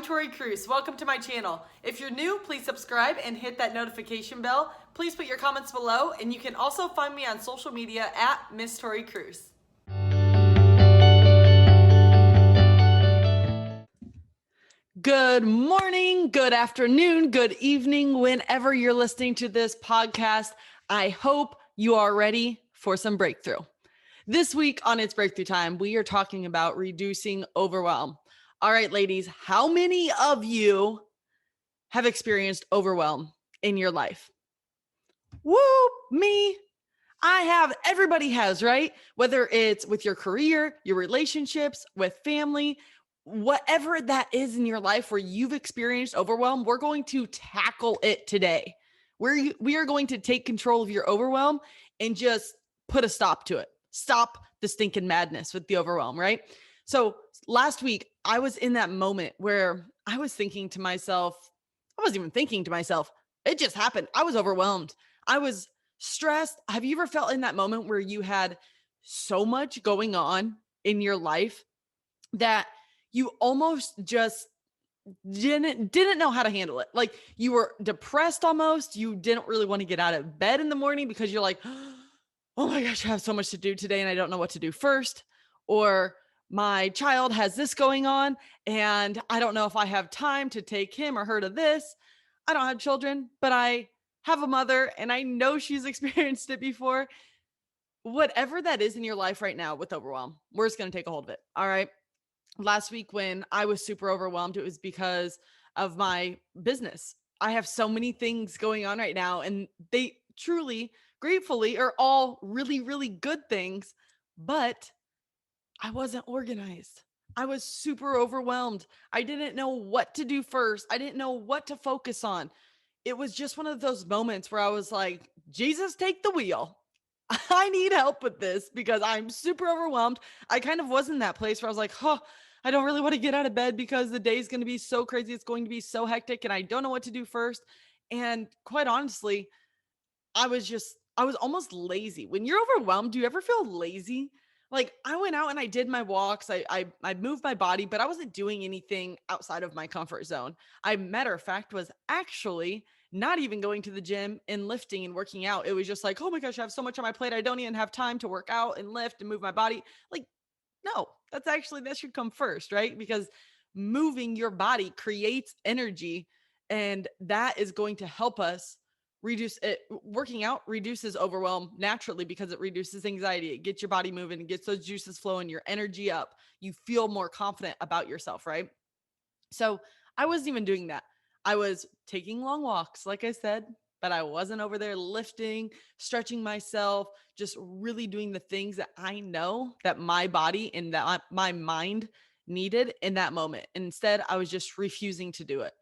Tori Kruse. Welcome to my channel. If you're new, please subscribe and hit that notification bell. Please put your comments below, and you can also find me on social media at Miss Tori Kruse. Good morning, good afternoon, good evening, whenever you're listening to this podcast. I hope you are ready for some breakthrough. This week on It's Breakthrough Time, we are talking about reducing overwhelm. All right, ladies, how many of you have experienced overwhelm in your life? Woo, me. I have. Everybody has, right? Whether it's with your career, your relationships, with family, whatever that is in your life where you've experienced overwhelm, we're going to tackle it today. We are going to take control of your overwhelm and just put a stop to it. Stop the stinking madness with the overwhelm, right? So last week, I was in that moment where I was thinking to myself, I wasn't even thinking to myself, it just happened. I was overwhelmed. I was stressed. Have you ever felt in that moment where you had so much going on in your life that you almost just didn't know how to handle it? Like you were depressed almost. You didn't really want to get out of bed in the morning because you're like, oh my gosh, I have so much to do today and I don't know what to do first. Or my child has this going on and I don't know if I have time to take him or her to this. I don't have children, but I have a mother and I know she's experienced it before. Whatever that is in your life right now with overwhelm, we're just going to take a hold of it. All right. Last week when I was super overwhelmed, it was because of my business. I have so many things going on right now and they truly, gratefully, are all really, really good things, but I wasn't organized. I was super overwhelmed. I didn't know what to do first. I didn't know what to focus on. It was just one of those moments where I was like, Jesus, take the wheel. I need help with this because I'm super overwhelmed. I kind of was in that place where I was like, oh, I don't really want to get out of bed because the day's going to be so crazy. It's going to be so hectic and I don't know what to do first. And quite honestly, I was almost lazy. When you're overwhelmed, do you ever feel lazy? Like I went out and I did my walks. I moved my body, but I wasn't doing anything outside of my comfort zone. Matter of fact, was actually not even going to the gym and lifting and working out. It was just like, oh my gosh, I have so much on my plate. I don't even have time to work out and lift and move my body. Like, no, that should come first, right? Because moving your body creates energy and that is going to help us reduce it. Working out reduces overwhelm naturally because it reduces anxiety. It gets your body moving, it gets those juices flowing, your energy up. You feel more confident about yourself, right? So I wasn't even doing that. I was taking long walks, like I said, but I wasn't over there lifting, stretching myself, just really doing the things that I know that my body and that my mind needed in that moment. And instead, I was just refusing to do it.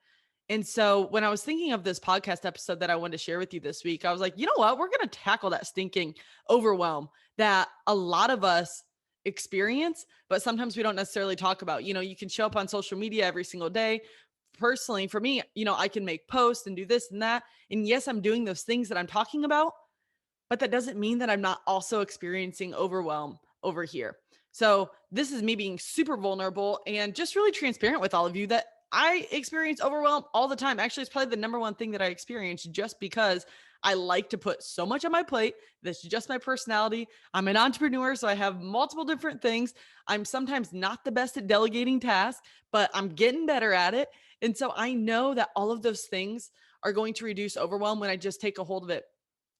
And so when I was thinking of this podcast episode that I wanted to share with you this week, I was like, you know what? We're going to tackle that stinking overwhelm that a lot of us experience, but sometimes we don't necessarily talk about. You can show up on social media every single day. Personally, for me, I can make posts and do this and that. And yes, I'm doing those things that I'm talking about, but that doesn't mean that I'm not also experiencing overwhelm over here. So this is me being super vulnerable and just really transparent with all of you that I experience overwhelm all the time. Actually, it's probably the number one thing that I experience just because I like to put so much on my plate. That's just my personality. I'm an entrepreneur, so I have multiple different things. I'm sometimes not the best at delegating tasks, but I'm getting better at it. And so I know that all of those things are going to reduce overwhelm when I just take a hold of it.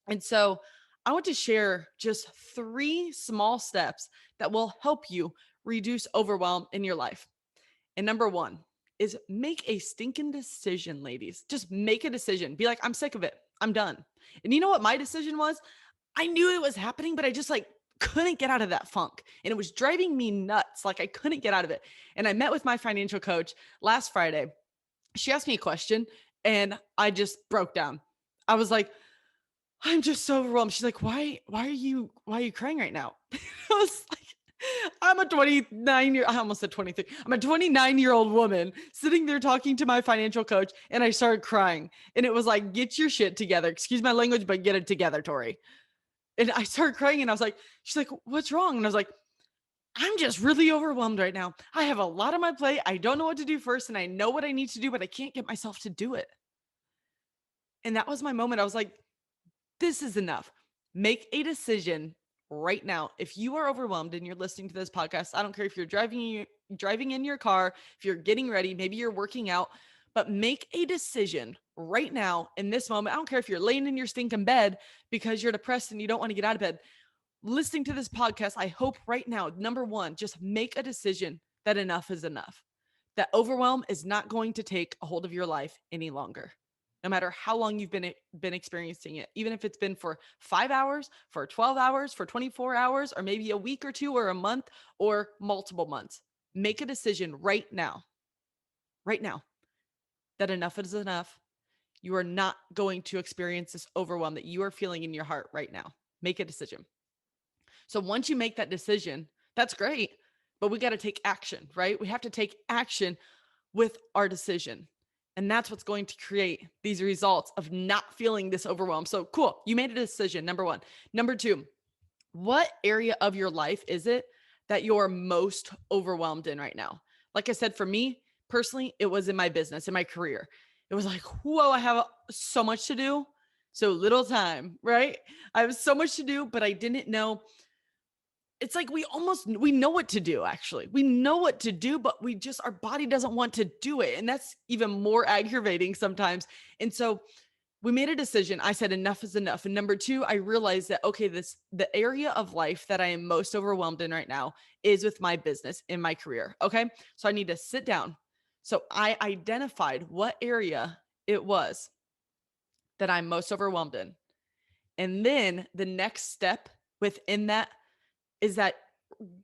And so I want to share just 3 small steps that will help you reduce overwhelm in your life. And number 1 is make a stinking decision, ladies. Just make a decision. Be like, I'm sick of it. I'm done. And you know what my decision was? I knew it was happening, but I just couldn't get out of that funk. And it was driving me nuts. Like I couldn't get out of it. And I met with my financial coach last Friday. She asked me a question and I just broke down. I was like, I'm just so overwhelmed. She's like, why are you crying right now? I was like, I'm a 29 I almost said 23. I'm a 29-year-old woman sitting there talking to my financial coach and I started crying. And it was like, get your shit together. Excuse my language, but get it together, Tori. And I started crying and I was like, she's like, what's wrong? And I was like, I'm just really overwhelmed right now. I have a lot on my plate. I don't know what to do first, and I know what I need to do, but I can't get myself to do it. And that was my moment. I was like, this is enough. Make a decision right now. If you are overwhelmed and you're listening to this podcast, I don't care if you're driving in your car, if you're getting ready, maybe you're working out, but make a decision right now in this moment. I don't care if you're laying in your stinking bed because you're depressed and you don't want to get out of bed. Listening to this podcast, I hope right now, number one, just make a decision that enough is enough. That overwhelm is not going to take a hold of your life any longer. No matter how long you've been experiencing it, even if it's been for 5 hours, for 12 hours, for 24 hours, or maybe a week or two or a month or multiple months. Make a decision right now, that enough is enough. You are not going to experience this overwhelm that you are feeling in your heart right now. Make a decision. So once you make that decision, that's great, but we got to take action, right? We have to take action with our decision. And that's what's going to create these results of not feeling this overwhelmed. So cool. You made a decision. Number one. Number two, what area of your life is it that you're most overwhelmed in right now? Like I said, for me personally, it was in my business, in my career. It was like, whoa, I have so much to do, so little time, right? I have so much to do, but I didn't know. It's like we know what to do, actually. We know what to do, but our body doesn't want to do it. And that's even more aggravating sometimes. And so we made a decision. I said, enough is enough. And number two, I realized that, okay, the area of life that I am most overwhelmed in right now is with my business, in my career. Okay. So I need to sit down. So I identified what area it was that I'm most overwhelmed in. And then the next step within that is that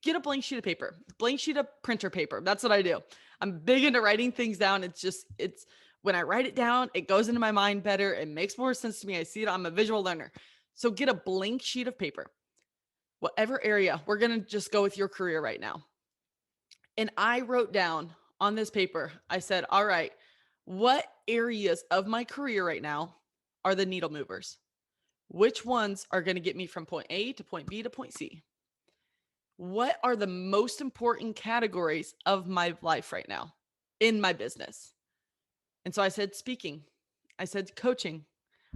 get a blank sheet of paper, blank sheet of printer paper. That's what I do. I'm big into writing things down. It's when I write it down, it goes into my mind better. It makes more sense to me. I see it. I'm a visual learner. So get a blank sheet of paper, whatever area. We're going to just go with your career right now. And I wrote down on this paper, I said, all right, what areas of my career right now are the needle movers? Which ones are going to get me from point A to point B to point C? What are the most important categories of my life right now in my business? And so I said speaking, I said coaching,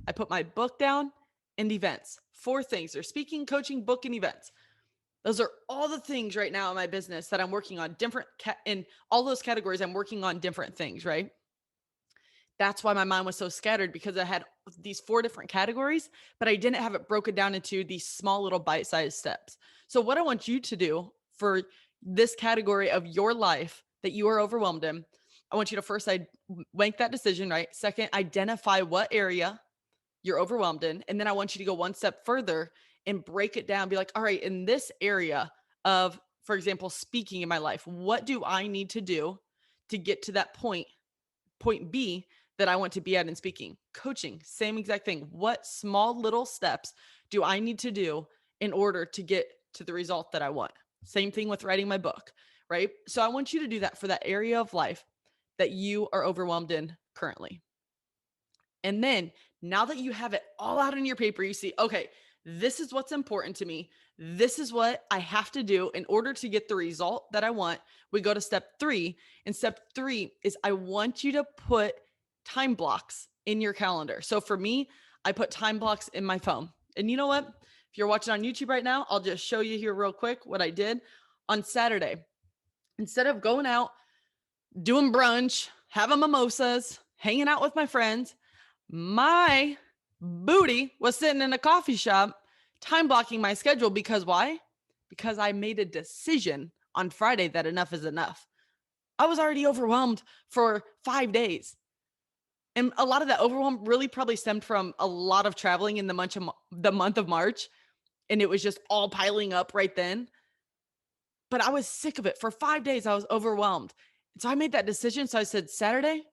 I put my book down, and events. 4 things. They're speaking, coaching, book, and events. Those are all the things right now in my business that I'm working on. In all those categories, I'm working on different things, right? That's why my mind was so scattered, because I had these 4 different categories, but I didn't have it broken down into these small little bite-sized steps. So what I want you to do for this category of your life that you are overwhelmed in, I want you to first make that decision, right? Second, identify what area you're overwhelmed in. And then I want you to go one step further and break it down. Be like, all right, in this area of, for example, speaking in my life, what do I need to do to get to that point B that I want to be at in speaking? Coaching, same exact thing. What small little steps do I need to do in order to get to the result that I want? Same thing with writing my book, right? So I want you to do that for that area of life that you are overwhelmed in currently. And then now that you have it all out on your paper, you see, okay, this is what's important to me. This is what I have to do in order to get the result that I want. We go to step 3. And step 3 is I want you to put time blocks in your calendar. So for me, I put time blocks in my phone. And you know what? If you're watching on YouTube right now, I'll just show you here real quick what I did on Saturday. Instead of going out, doing brunch, having mimosas, hanging out with my friends, my booty was sitting in a coffee shop, time blocking my schedule. Because why? Because I made a decision on Friday that enough is enough. I was already overwhelmed for 5 days. And a lot of that overwhelm really probably stemmed from a lot of traveling in the month of March. And it was just all piling up right then. But I was sick of it. For 5 days, I was overwhelmed. And so I made that decision. So I said, Saturday,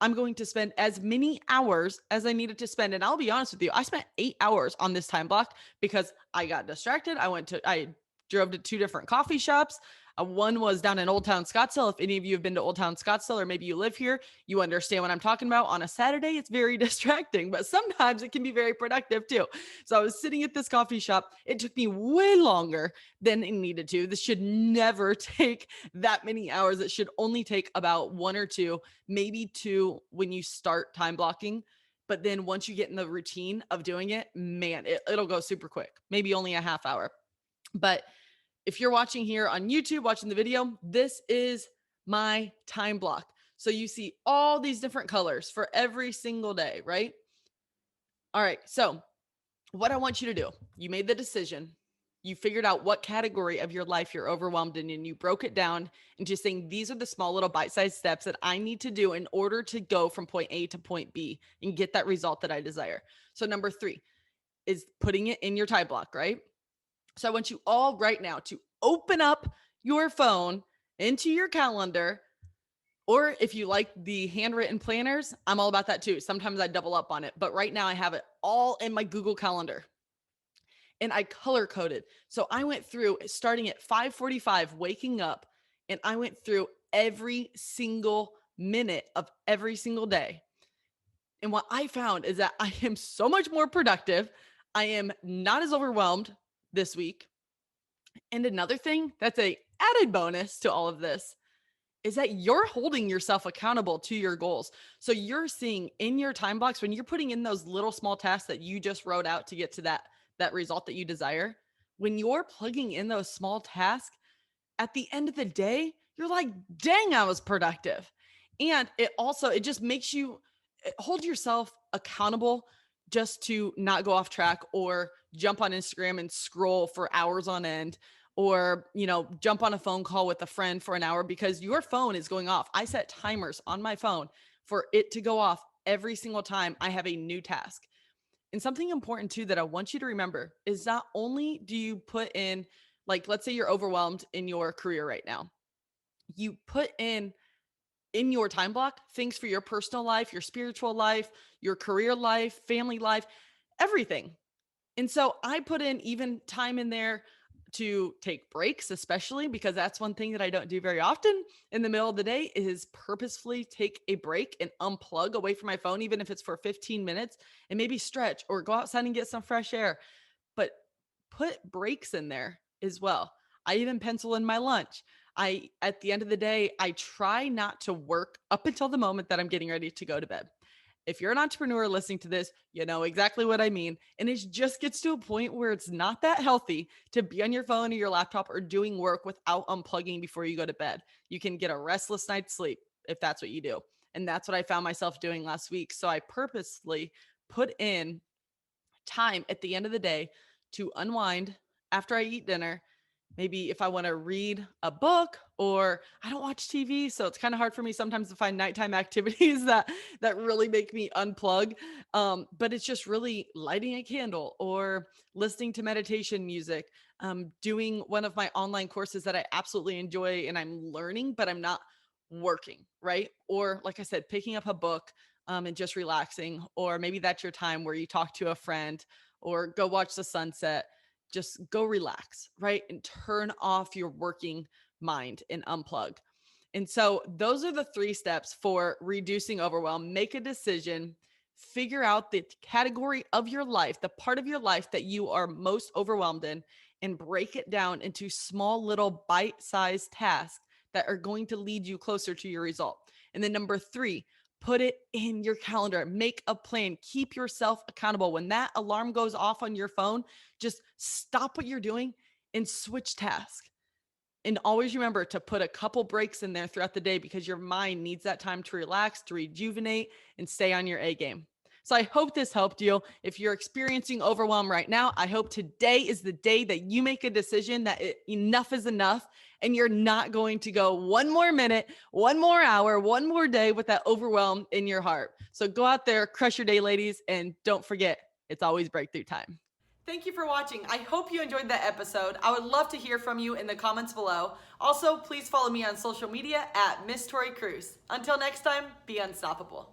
I'm going to spend as many hours as I needed to spend. And I'll be honest with you, I spent 8 hours on this time block because I got distracted. I drove to 2 different coffee shops. One was down in Old Town Scottsdale. If any of you have been to Old Town Scottsdale, or maybe you live here, you understand what I'm talking about. On a Saturday, it's very distracting, but sometimes it can be very productive too. So I was sitting at this coffee shop. It took me way longer than it needed to. This should never take that many hours. It should only take about 1 or 2, maybe 2 when you start time blocking. But then once you get in the routine of doing it, man, it'll go super quick, maybe only a half hour. But if you're watching here on YouTube, watching the video, this is my time block. So you see all these different colors for every single day, right? All right. So what I want you to do, you made the decision. You figured out what category of your life you're overwhelmed in, and you broke it down into saying, these are the small little bite-sized steps that I need to do in order to go from point A to point B and get that result that I desire. So number 3 is putting it in your time block, right? So I want you all right now to open up your phone into your calendar, or if you like the handwritten planners, I'm all about that too. Sometimes I double up on it, but right now I have it all in my Google Calendar and I color coded. So I went through starting at 5:45, waking up, and I went through every single minute of every single day. And what I found is that I am so much more productive. I am not as overwhelmed this week. And another thing that's a added bonus to all of this is that you're holding yourself accountable to your goals. So you're seeing in your time blocks, when you're putting in those little small tasks that you just wrote out to get to that result that you desire, when you're plugging in those small tasks, at the end of the day, you're like, dang, I was productive. And it just makes you hold yourself accountable just to not go off track or jump on Instagram and scroll for hours on end, or, jump on a phone call with a friend for an hour because your phone is going off. I set timers on my phone for it to go off every single time I have a new task. And something important too that I want you to remember is not only do you put in, like, let's say you're overwhelmed in your career right now, you put in your time block things for your personal life, your spiritual life, your career life, family life, everything. And so I put in even time in there to take breaks, especially because that's one thing that I don't do very often in the middle of the day is purposefully take a break and unplug away from my phone, even if it's for 15 minutes, and maybe stretch or go outside and get some fresh air. But put breaks in there as well. I even pencil in my lunch. At the end of the day, I try not to work up until the moment that I'm getting ready to go to bed. If you're an entrepreneur listening to this, you know exactly what I mean. And it just gets to a point where it's not that healthy to be on your phone or your laptop or doing work without unplugging before you go to bed. You can get a restless night's sleep if that's what you do. And that's what I found myself doing last week. So I purposely put in time at the end of the day to unwind after I eat dinner. Maybe if I want to read a book, or I don't watch TV, so it's kind of hard for me sometimes to find nighttime activities that really make me unplug. But it's just really lighting a candle or listening to meditation music, doing one of my online courses that I absolutely enjoy and I'm learning, but I'm not working, right? Or like I said, picking up a book, and just relaxing, or maybe that's your time where you talk to a friend or go watch the sunset. Just go relax, right? And turn off your working mind and unplug. And so those are the 3 steps for reducing overwhelm. Make a decision, figure out the category of your life, the part of your life that you are most overwhelmed in, and break it down into small little bite-sized tasks that are going to lead you closer to your result. And then number 3, put it in your calendar. Make a plan. Keep yourself accountable. When that alarm goes off on your phone, just stop what you're doing and switch tasks. And always remember to put a couple breaks in there throughout the day because your mind needs that time to relax, to rejuvenate, and stay on your A game. So I hope this helped you. If you're experiencing overwhelm right now, I hope today is the day that you make a decision that enough is enough, and you're not going to go one more minute, one more hour, one more day with that overwhelm in your heart. So go out there, crush your day, ladies, and don't forget, it's always breakthrough time. Thank you for watching. I hope you enjoyed that episode. I would love to hear from you in the comments below. Also, please follow me on social media at Miss Tori Kruse. Until next time, be unstoppable.